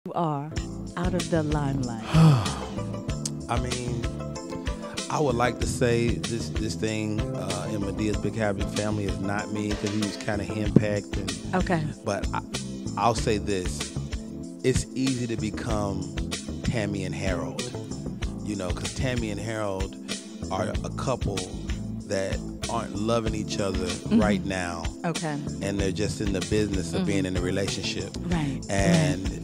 You are out of the limelight. I mean, I would like to say this thing in Medea's Big Happy Family is not me because he was kind of henpecked. Okay. But I'll say this. It's easy to become Tammy and Harold, because Tammy and Harold are a couple that aren't loving each other right now. Okay. And they're just in the business of being in a relationship. Right. And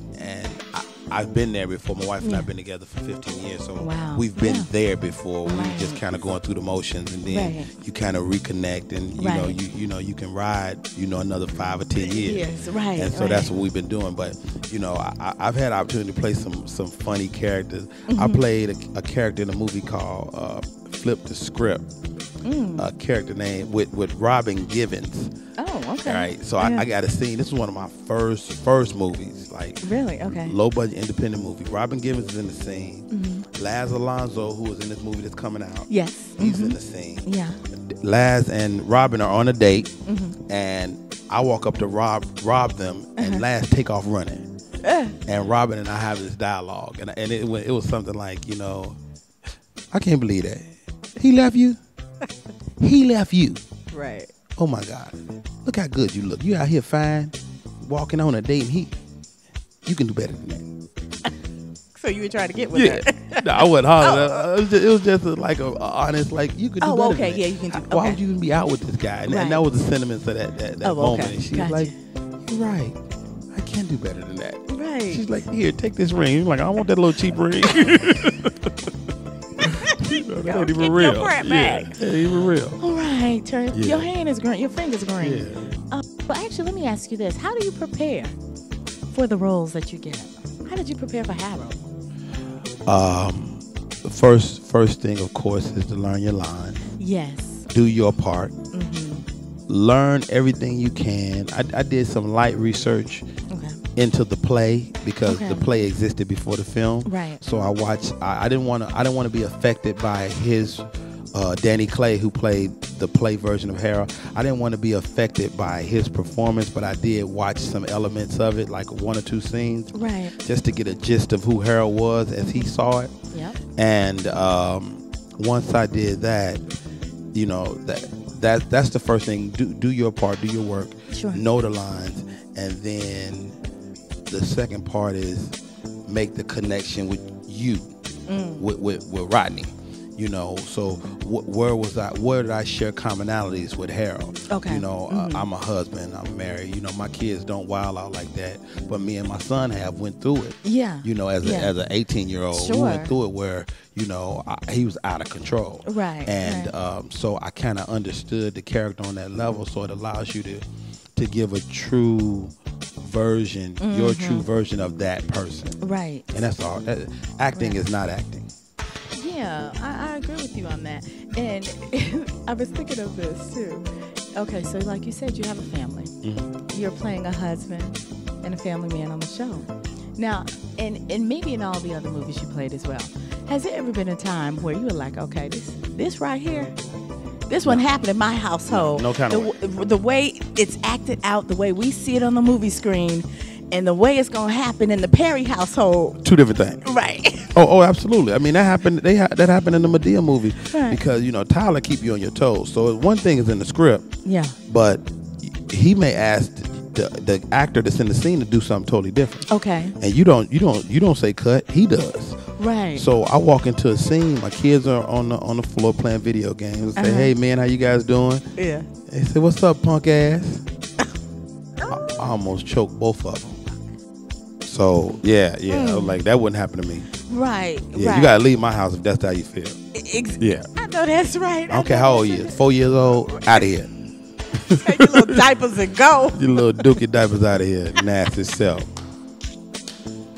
I've been there before. My wife and I have been together for 15 years, so we've been there before. We just kind of going through the motions, and then you kind of reconnect, and you can ride another 5 or 10 years. Yes, right. And so that's what we've been doing. But I've had the opportunity to play some funny characters. I played a character in a movie called Flip the Script. A character name with Robin Givens. Oh, okay. Right. So I got a scene. This was one of my first movies. Like really? Okay. Low budget independent movie. Robin Givens is in the scene. Laz Alonso, who was in this movie that's coming out. Yes. He's in the scene. Yeah. Laz and Robin are on a date, and I walk up to rob them, and Laz take off running. And Robin and I have this dialogue, and it was something like, I can't believe that he left you. He left you. Right. Oh my God. Look how good you look. You out here fine, walking on a date, and you can do better than that. So you were trying to get with her? No, I wasn't hollering. It was just like a honest, like, you can do better than that. Yeah, you can do. Why would you even be out with this guy? And that was the sentiments of that moment. And she's like, you're right. I can do better than that. Right. She's like, here, take this ring. You're like, I don't want that little cheap ring. That ain't even real. Back. Ain't even real. All right, your hand is green, your finger's green. Yeah. But actually, let me ask you this: how do you prepare for the roles that you get? How did you prepare for Harold? The first thing, of course, is to learn your line. Yes. Do your part. Learn everything you can. I did some light research into the play because the play existed before the film. Right. So I watched. I didn't want to be affected by his Danny Clay, who played the play version of Harold. I didn't want to be affected by his performance, but I did watch some elements of it, like 1 or 2 scenes, right, just to get a gist of who Harold was as he saw it. Yep. And once I did that, that's the first thing. Do your part, do your work, know the lines, and then the second part is make the connection with you, with Rodney. So where did I share commonalities with Harold? Okay. I'm a husband, I'm married. My kids don't wild out like that, but me and my son went through it. Yeah. As an 18-year-old, we went through it where he was out of control. Right. And so I kind of understood the character on that level, so it allows you to give a true version, your true version of that person. Right. And that's all. Acting is not acting. Yeah, I agree with you on that. And I was thinking of this too. Okay, so like you said, you have a family. You're playing a husband and a family man on the show. Now, and maybe in all the other movies you played as well, has there ever been a time where you were like, okay, this right here, this one happened in my household. No kind of way. The way it's acted out, the way we see it on the movie screen, and the way it's going to happen in the Perry household. 2 different things. Right. Oh, absolutely. I mean, that happened. That happened in the Medea movie because Tyler keep you on your toes. So one thing is in the script. Yeah. But he may ask the actor that's in the scene to do something totally different. Okay. And you don't say cut. He does. Right. So I walk into a scene. My kids are on the floor playing video games. I say, hey man, how you guys doing? Yeah. They say, what's up, punk ass? I almost choked both of them. So yeah, like that wouldn't happen to me. Right. Yeah, right. you gotta leave my house if that's how you feel. Yeah. I know that's right. I don't care how old you is. 4 years old, out of here. Take your little diapers and go. Your little dookie diapers out of here, nasty self.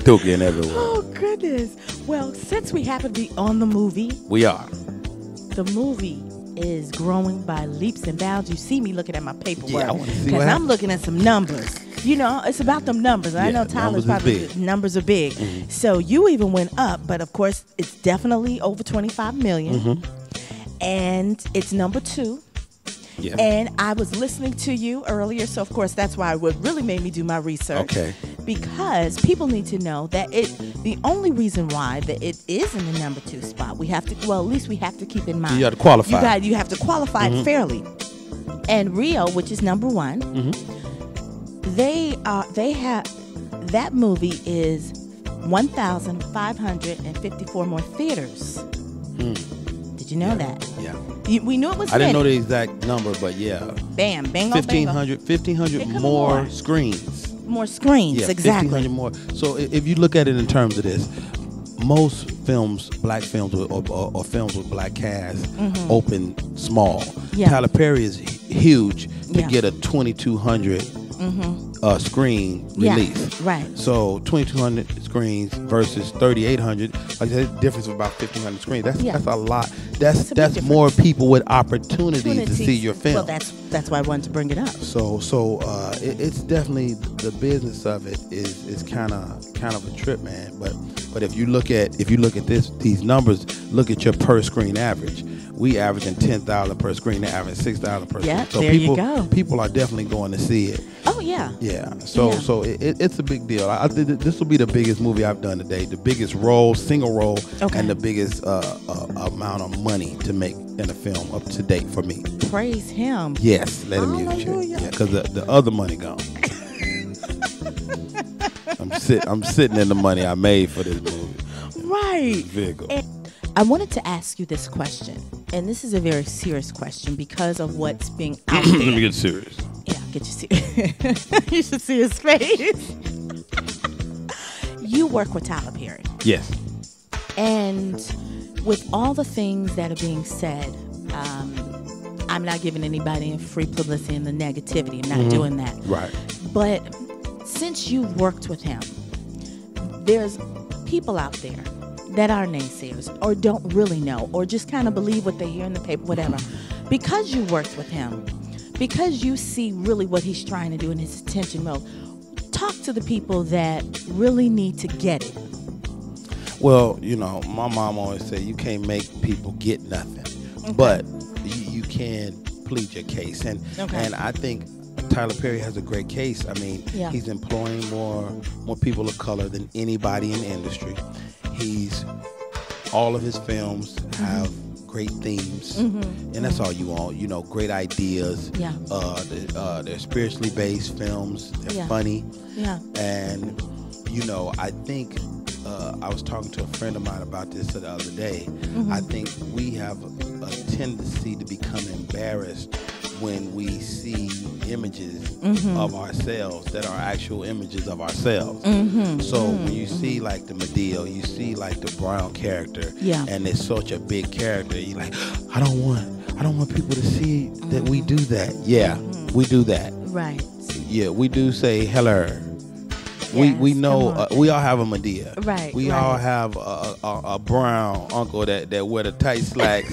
Dookie and everywhere. Oh goodness. Well, since we happen to be on the movie, we are. The movie is growing by leaps and bounds. You see me looking at my paperwork. Yeah, I want to see because I'm looking at some numbers. It's about them numbers. I know Tyler's probably numbers are big. So you even went up, but of course it's definitely over 25 million. And it's number 2. Yeah. And I was listening to you earlier, so of course that's why what really made me do my research. Okay. Because people need to know that the only reason why that it is in the number 2 spot, we have to, well, at least we have to keep in mind. You have to qualify. You have to qualify it fairly. And Rio, which is number 1, they have, that movie is 1,554 more theaters. Did you know that? Yeah. We knew it was I didn't many. know the exact number, but yeah. Bam, bingo, 1,500 more screens. More screens, Yeah, exactly. 1,500 more. So if you look at it in terms of this, most films, black films or films with black casts, open small. Yeah. Tyler Perry is huge to Yeah. get a 2,200 screen release. Right. So 2,200 screens versus 3,800, like the difference of about 1,500 screens. That's a lot. That's difference. more people with opportunities to see your film. Well, that's why I wanted to bring it up. So it's definitely, the business of it is kind of a trip, man. But if you look at these numbers, look at your per screen average. We averaging 10,000 per screen, they average 6,000 per screen. So there you go. People are definitely going to see it. Oh yeah. Yeah. So it's a big deal. I think this will be the biggest movie I've done today. The biggest single role, and the biggest amount of money to make in a film up to date for me. Praise him. Yes, let him use you. Yeah, because the other money gone. I'm sitting in the money I made for this movie. Right. Vehicle. And I wanted to ask you this question, and this is a very serious question because of what's being out there. Let me get serious. Yeah, get you serious. You should see his face. You work with Tyler Perry. Yes. And with all the things that are being said, I'm not giving anybody free publicity and the negativity. I'm not doing that. Right. But since you worked with him, there's people out there that are naysayers or don't really know or just kind of believe what they hear in the paper, whatever. Because you worked with him, because you see really what he's trying to do in his attention mode, talk to the people that really need to get it. Well, my mom always said you can't make people get nothing, but you can plead your case. And I think Tyler Perry has a great case. I mean, he's employing more people of color than anybody in the industry. All of his films have great themes, and that's all you want. Great ideas. Yeah. They're spiritually based films. They're funny. Yeah. And I think I was talking to a friend of mine about this the other day. I think we have a tendency to become embarrassed when we see images of ourselves that are actual images of ourselves. So when you see like the Medea, you see like the Brown character, and it's such a big character, you're like, I don't want people to see that we do that. Yeah, we do that. Right. Yeah, we do say hello. We know we all have a Medea. Right. We all have a brown uncle that wear the tight slacks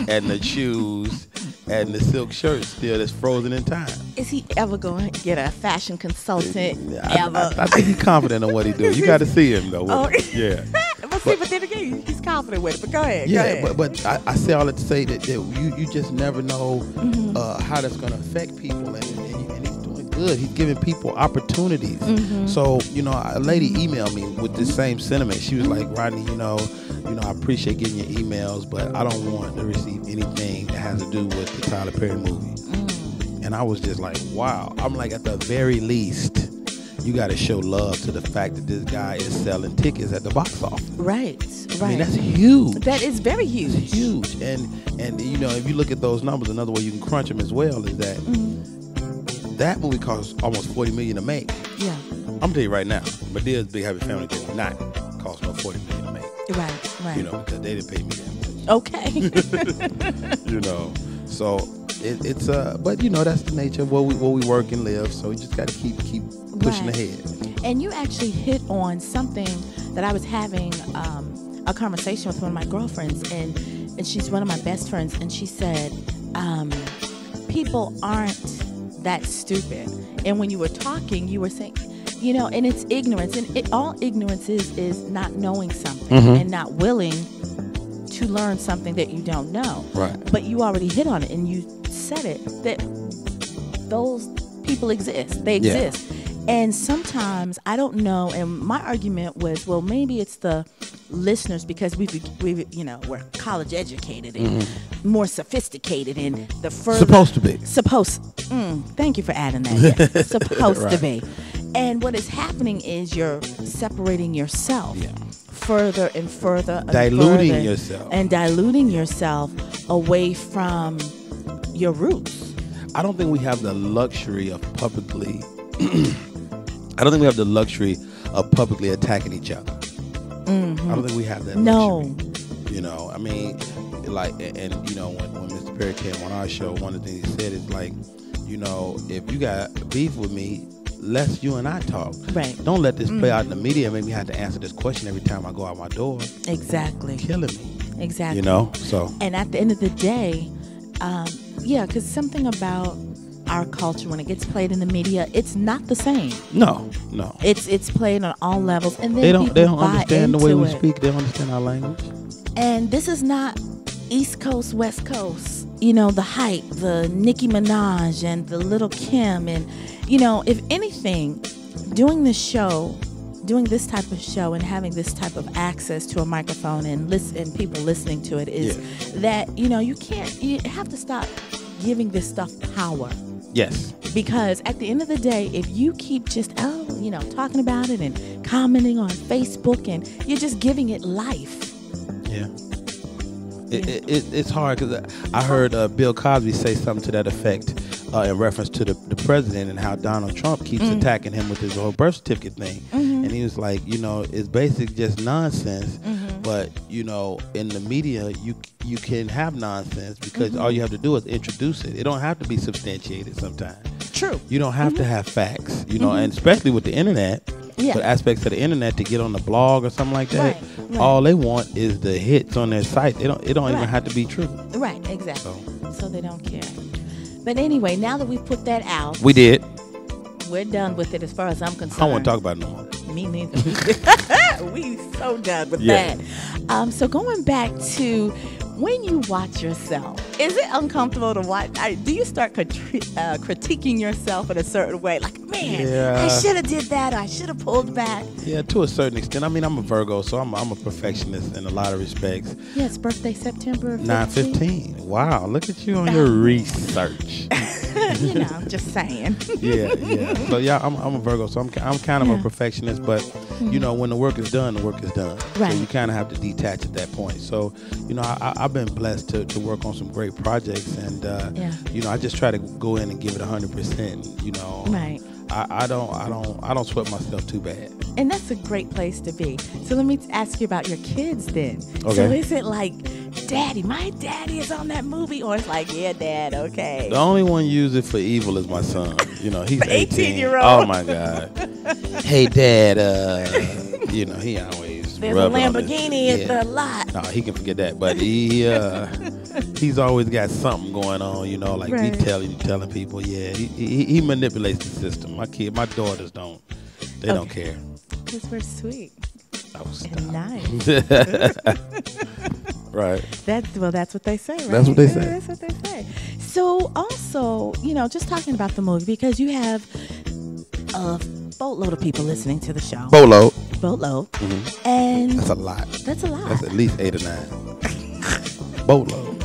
and the shoes and the silk shirt still that's frozen in time. Is he ever going to get a fashion consultant? I think he's confident in what he do. You got to see him though. Yeah. But then again, he's confident with it. But go ahead. Yeah, but I say all that to say that you just never know how that's going to affect people, and he's doing good. He's giving people opportunities. So a lady emailed me with this same sentiment. She was like, Rodney, I appreciate getting your emails, but I don't want to receive anything that has to do with the Tyler Perry movie. And I was just like, wow. I'm like, at the very least, you got to show love to the fact that this guy is selling tickets at the box office. Right. I mean, that's huge. That is very huge. It's huge. And if you look at those numbers, another way you can crunch them as well is that that movie cost almost $40 million to make. Yeah. I'm going to tell you right now, Medea's Big Happy Family did not cost no $40 million to make. Right. Because they didn't pay me that much. Okay. So it's but that's the nature of where we work and live. So we just got to keep pushing ahead. And you actually hit on something that I was having a conversation with one of my girlfriends, and she's one of my best friends, and she said, people aren't that stupid. And when you were talking, you were saying, and it's ignorance, and all ignorance is not knowing something and not willing to learn something that you don't know. Right. But you already hit on it, and you said it, that those people exist. They exist. And sometimes, I don't know, and my argument was, well, maybe it's the listeners because we're college educated and more sophisticated and the further... Supposed to be. Thank you for adding that. Yes, supposed to be. And what is happening is you're separating yourself further and further. Diluting yourself. And diluting yourself away from your roots. I don't think we have the luxury of publicly... I don't think we have the luxury of publicly attacking each other. I don't think we have that luxury. You know, I mean, like, and you know, when Mr. Perry came on our show, one of the things he said is like, you know, if you got beef with me, let's you and I talk. Right. Don't let this play out in the media and make me have to answer this question every time I go out my door. Exactly. Killing me. Exactly. You know, so. And at the end of the day, because something about our culture, when it gets played in the media, it's not the same. No. It's played on all levels, and then they don't buy understand the way into we it. speak. They don't understand our language. And this is not East Coast, West Coast. You know, the hype, the Nicki Minaj and the Little Kim, and you know, if anything, doing this type of show, and having this type of access to a microphone and people listening to it is that you have to stop giving this stuff power. Yes. Because at the end of the day, if you keep just, talking about it and commenting on Facebook, and you're just giving it life. Yeah. It's hard because I heard Bill Cosby say something to that effect in reference to the president and how Donald Trump keeps attacking him with his whole birth certificate thing. And he was like, it's basically just nonsense. But, in the media, you can have nonsense because all you have to do is introduce it. It don't have to be substantiated sometimes. True. You don't have to have facts, and especially with the internet. But aspects of the internet to get on the blog or something like that, all they want is the hits on their site. It don't even have to be true. Right, exactly. So they don't care. But anyway, now that we've put that out, we did. We're done with it as far as I'm concerned. I don't want to talk about it no more. Me neither. We so done with that. So going back to when you watch yourself, is it uncomfortable to watch? Do you start critiquing yourself in a certain way? Like, man, I should have did that, or I should have pulled back. Yeah, to a certain extent. I mean, I'm a Virgo, so I'm a perfectionist in a lot of respects. Yes, birthday September 9/15. Wow, look at you on your research. Just saying. So I'm a Virgo, so I'm kind of a perfectionist, but when the work is done, the work is done. Right. So you kind of have to detach at that point. So I've been blessed to work on some great projects, and I just try to go in and give it 100%. Right. I don't sweat myself too bad. And that's a great place to be. So let me ask you about your kids then. Okay. So is it like, Daddy, my daddy is on that movie, or it's like, yeah, Dad, okay. The only one used it for evil is my son. He's 18-year-old. Oh my God. Hey, Dad. He always. There's a Lamborghini at the lot. No, he can forget that. But he's always got something going on. He telling people. Yeah, he manipulates the system. My daughters don't. They don't care. Because we're sweet. Oh, stop. And nice. Right. That's what they say, right? That's what they say. That's what they say. So also, just talking about the movie, because you have a boatload of people listening to the show. Boatload. Mm-hmm. And that's a lot. That's a lot. That's at least 8 or 9. Boatload.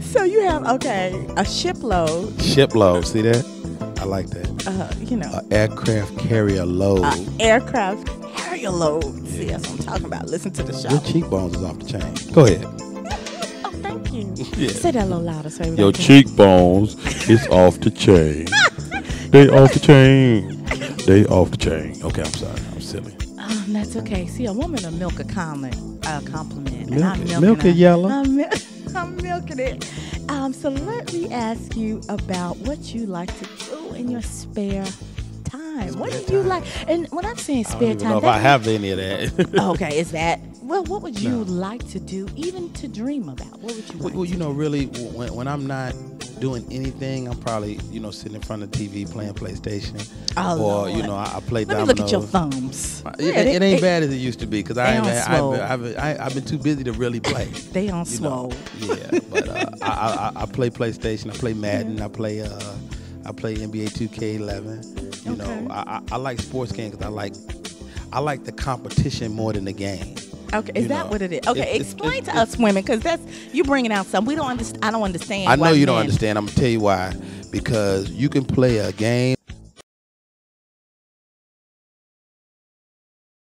So you have, a shipload. Shipload. See that? I like that. An aircraft carrier load. Aircraft carrier load. See, that's what I'm talking about. Listen to the show. Your cheekbones is off the chain. Go ahead. Oh, thank you. Say that a little louder. So your cheekbones is off the chain. They off the chain. They off the chain. Okay, I'm sorry. I'm silly. That's okay. See, a woman will milk a compliment. Milk it, yellow. I'm milking it. So let me ask you about what you like to do in your spare time. What do you like? And when I'm saying spare I don't even know if I have any of that. Okay, is that? Well, what would you like to do, even to dream about? What would you like to do? Really, when I'm not doing anything, I'm probably, sitting in front of the TV playing PlayStation. Oh, or, Lord. I play dominoes. Let me look at your thumbs. It ain't bad as it used to be, because I've been too busy to really play. They on swole. Yeah, but I play PlayStation. I play Madden. I play NBA 2K11. You know, I like sports games because I like the competition more than the game. Okay, is that what it is? Okay, explain to us women, because that's you bringing out something we don't understand. I don't understand. I know you don't understand. I'm gonna tell you why. Because you can play a game